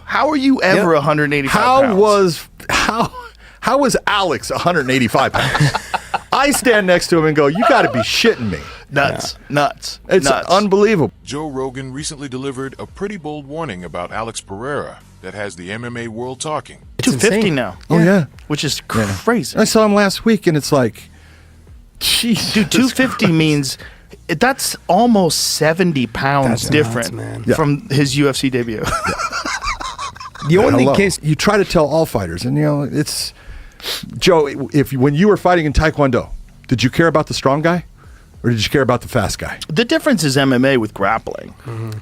How are you ever 185 pounds? How was Alex 185 pounds? I stand next to him and go, you got to be shitting me. Nuts. It's unbelievable. Joe Rogan recently delivered a pretty bold warning about Alex Pereira that has the MMA world talking. 250 now. Oh, yeah. Which is crazy. I saw him last week, and it's like, jeez. Dude, 250 means that's almost 70 pounds different from his UFC debut. The only case you try to tell all fighters, and it's Joe. When you were fighting in Taekwondo, did you care about the strong guy, or did you care about the fast guy? The difference is MMA with grappling.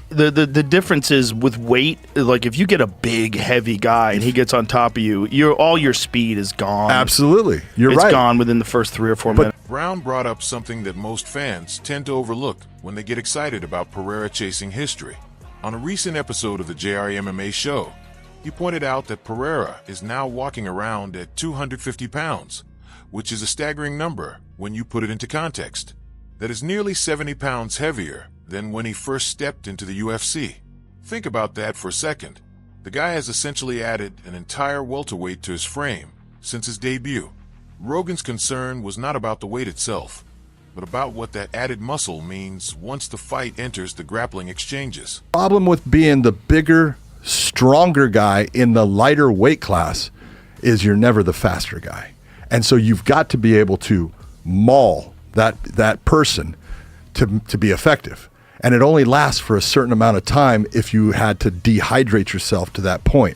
The difference is with weight. Like if you get a big, heavy guy and he gets on top of you, all your speed is gone. Absolutely, it's right. It's gone within the first 3 or 4 minutes. Brown brought up something that most fans tend to overlook when they get excited about Pereira chasing history. On a recent episode of the JR MMA show, he pointed out that Pereira is now walking around at 250 pounds, which is a staggering number when you put it into context. That is nearly 70 pounds heavier than when he first stepped into the UFC. Think about that for a second. The guy has essentially added an entire welterweight to his frame since his debut. Rogan's concern was not about the weight itself, but about what that added muscle means once the fight enters the grappling exchanges. Problem with being the bigger, stronger guy in the lighter weight class is you're never the faster guy. And so you've got to be able to maul that person to be effective. And it only lasts for a certain amount of time if you had to dehydrate yourself to that point.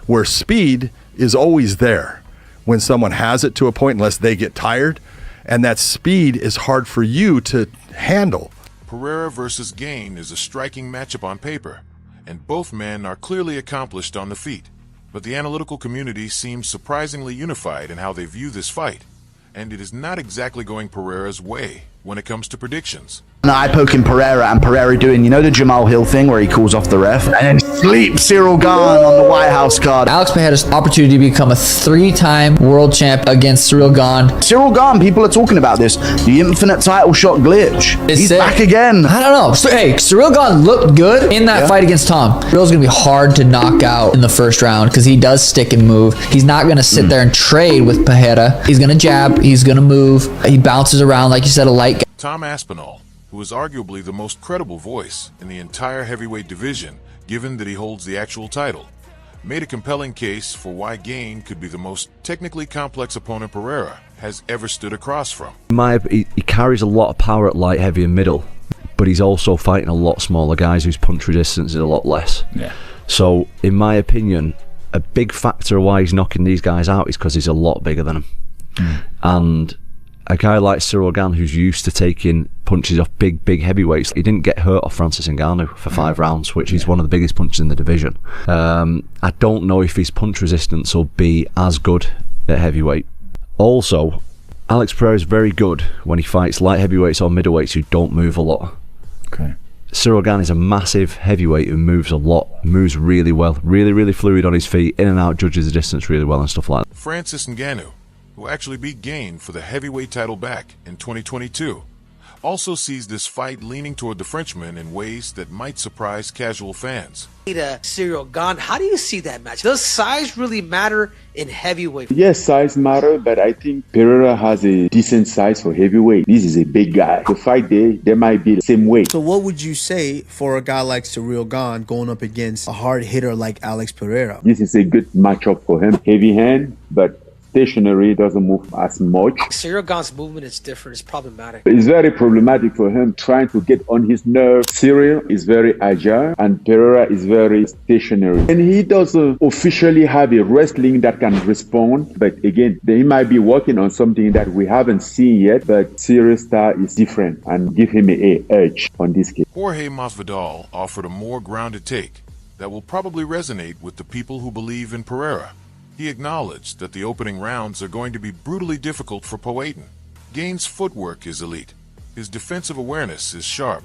Where speed is always there when someone has it to a point, unless they get tired. And that speed is hard for you to handle. Pereira versus Gane is a striking matchup on paper, and both men are clearly accomplished on the feet. But the analytical community seems surprisingly unified in how they view this fight, and it is not exactly going Pereira's way when it comes to predictions. An eye poking Pereira, and Pereira doing, the Jamal Hill thing where he calls off the ref and then sleeps Ciryl Gane on the White House card. Alex Pereira had an opportunity to become a 3-time world champ against Ciryl Gane. Ciryl Gane, people are talking about this. The infinite title shot glitch. He's back again. I don't know. Hey, Ciryl Gane looked good in that fight against Tom. Ciryl's going to be hard to knock out in the first round because he does stick and move. He's not going to sit there and trade with Pereira. He's going to jab. He's going to move. He bounces around, like you said, a light guy. Tom Aspinall, who is arguably the most credible voice in the entire heavyweight division, given that he holds the actual title, made a compelling case for why Gane could be the most technically complex opponent Pereira has ever stood across from. He carries a lot of power at light, heavy and middle, but he's also fighting a lot smaller guys whose punch resistance is a lot less. So, in my opinion, a big factor of why he's knocking these guys out is because he's a lot bigger than them. And a guy like Ciryl Gane, who's used to taking punches off big heavyweights, he didn't get hurt off Francis Ngannou for 5 rounds, which is one of the biggest punches in the division. I don't know if his punch resistance will be as good at heavyweight. Also, Alex Pereira is very good when he fights light heavyweights or middleweights who don't move a lot. Ciryl Gane is a massive heavyweight who moves a lot, moves really well, really fluid on his feet, in and out, judges the distance really well and stuff like that. Francis Ngannou, who actually beat Gane for the heavyweight title back in 2022, also sees this fight leaning toward the Frenchman in ways that might surprise casual fans. Ciryl Gane, how do you see that match? Does size really matter in heavyweight? Yes, size matters, but I think Pereira has a decent size for heavyweight. This is a big guy. The fight they might be the same weight. So what would you say for a guy like Ciryl Gane going up against a hard hitter like Alex Pereira? This is a good matchup for him. Heavy hand, but stationary, doesn't move as much. Ciryl Gane's movement is different. It's problematic. It's very problematic for him trying to get on his nerve. Ciryl is very agile and Pereira is very stationary. And he doesn't officially have a wrestling that can respond. But again, they might be working on something that we haven't seen yet. But Cyryl's style is different and give him an edge on this case. Jorge Masvidal offered a more grounded take that will probably resonate with the people who believe in Pereira. He acknowledged that the opening rounds are going to be brutally difficult for Poatan. Gane's footwork is elite, his defensive awareness is sharp,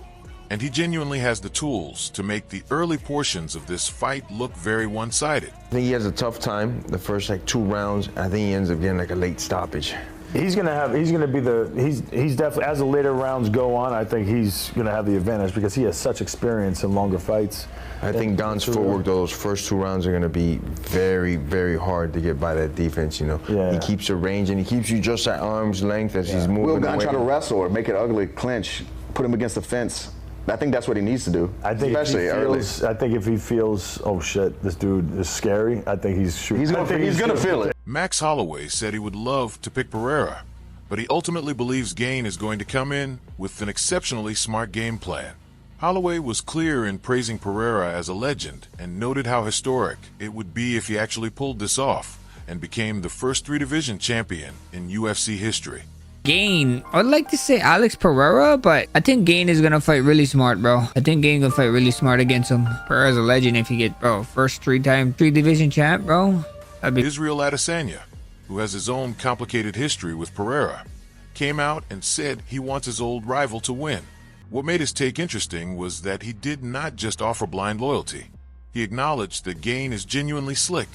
and he genuinely has the tools to make the early portions of this fight look very one-sided. I think he has a tough time the first 2 rounds. I think he ends up getting a late stoppage. He's gonna be he's definitely, as the later rounds go on, I think he's gonna have the advantage because he has such experience in longer fights. I think Gane's footwork, those first 2 rounds are gonna be very, very hard to get by that defense. You know, he keeps your range and he keeps you just at arm's length as he's moving. Will Gane try to wrestle or make it ugly, clinch, put him against the fence? I think that's what he needs to do. I think especially early. I think if he feels, oh shit, this dude is scary, I think he's shooting. He's gonna feel it. Max Holloway said he would love to pick Pereira, but he ultimately believes Gane is going to come in with an exceptionally smart game plan. Holloway was clear in praising Pereira as a legend and noted how historic it would be if he actually pulled this off and became the first 3-division champion in UFC history. Gane, I'd like to say Alex Pereira, but I think Gane is gonna fight really smart, bro. I think Gane gonna fight really smart against him. Pereira's a legend if you get, bro, first 3-division champ, bro. Ciryl Adesanya, who has his own complicated history with Pereira, came out and said he wants his old rival to win. What made his take interesting was that he did not just offer blind loyalty. He acknowledged that Gane is genuinely slick,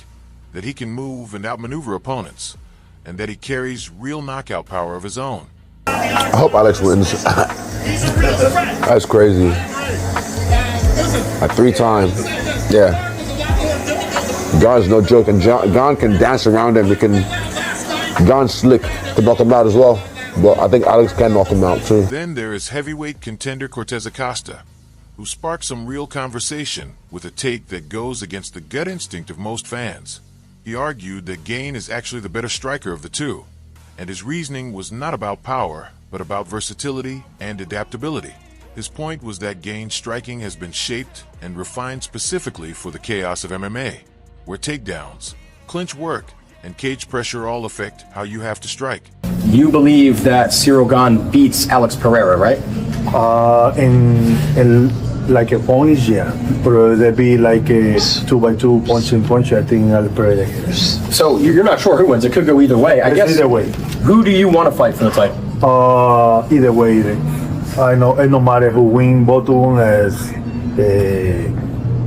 that he can move and outmaneuver opponents, and that he carries real knockout power of his own. I hope Alex wins. That's crazy. Like 3 times. Yeah. Gane's no joke, and Gane can dance around him. Gane's slick to knock him out as well. But I think Alex can knock him out too. Then there is heavyweight contender Cortez Acosta, who sparked some real conversation with a take that goes against the gut instinct of most fans. He argued that Gane is actually the better striker of the two, and his reasoning was not about power, but about versatility and adaptability. His point was that Gane's striking has been shaped and refined specifically for the chaos of MMA, where takedowns, clinch work, and cage pressure all affect how you have to strike. You believe that Ciryl Gane beats Alex Pereira, right? In like opponents, yeah. But there'd be like a 2x2 punch. I think Alex Pereira gets. So you're not sure who wins. It could go either way. I guess either way. Who do you want to fight for the title? Either way. I know it no matter who win. Both of them as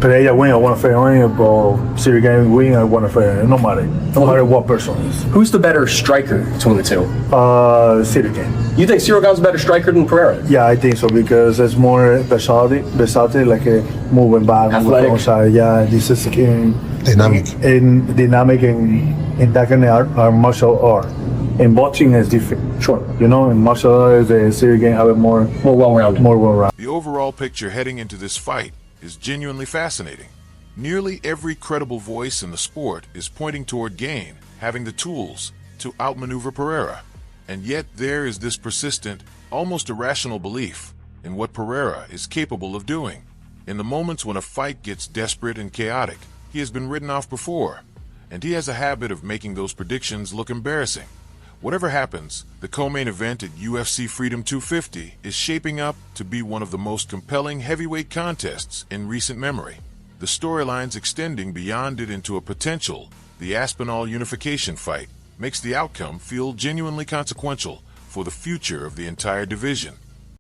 Pereira win, I want to fight him. But Ciryl Gane win, I want to fight him. No matter what person is. Who's the better striker between the two? Ciryl Gane. You think Ciryl Gane's a better striker than Pereira? Yeah, I think so because it's more versatility, like moving back, moving outside. Yeah, this is dynamic and that kind of our martial art. In boxing is different. Sure. You know, in martial arts, the Ciryl Gane have it more well-rounded. The overall picture heading into this fight is genuinely fascinating. Nearly every credible voice in the sport is pointing toward Gane having the tools to outmaneuver Pereira. And yet there is this persistent, almost irrational belief in what Pereira is capable of doing. In the moments when a fight gets desperate and chaotic, he has been written off before, and he has a habit of making those predictions look embarrassing. Whatever happens, the co-main event at UFC Freedom 250 is shaping up to be one of the most compelling heavyweight contests in recent memory. The storylines extending beyond it into a potential, the Aspinall unification fight, makes the outcome feel genuinely consequential for the future of the entire division.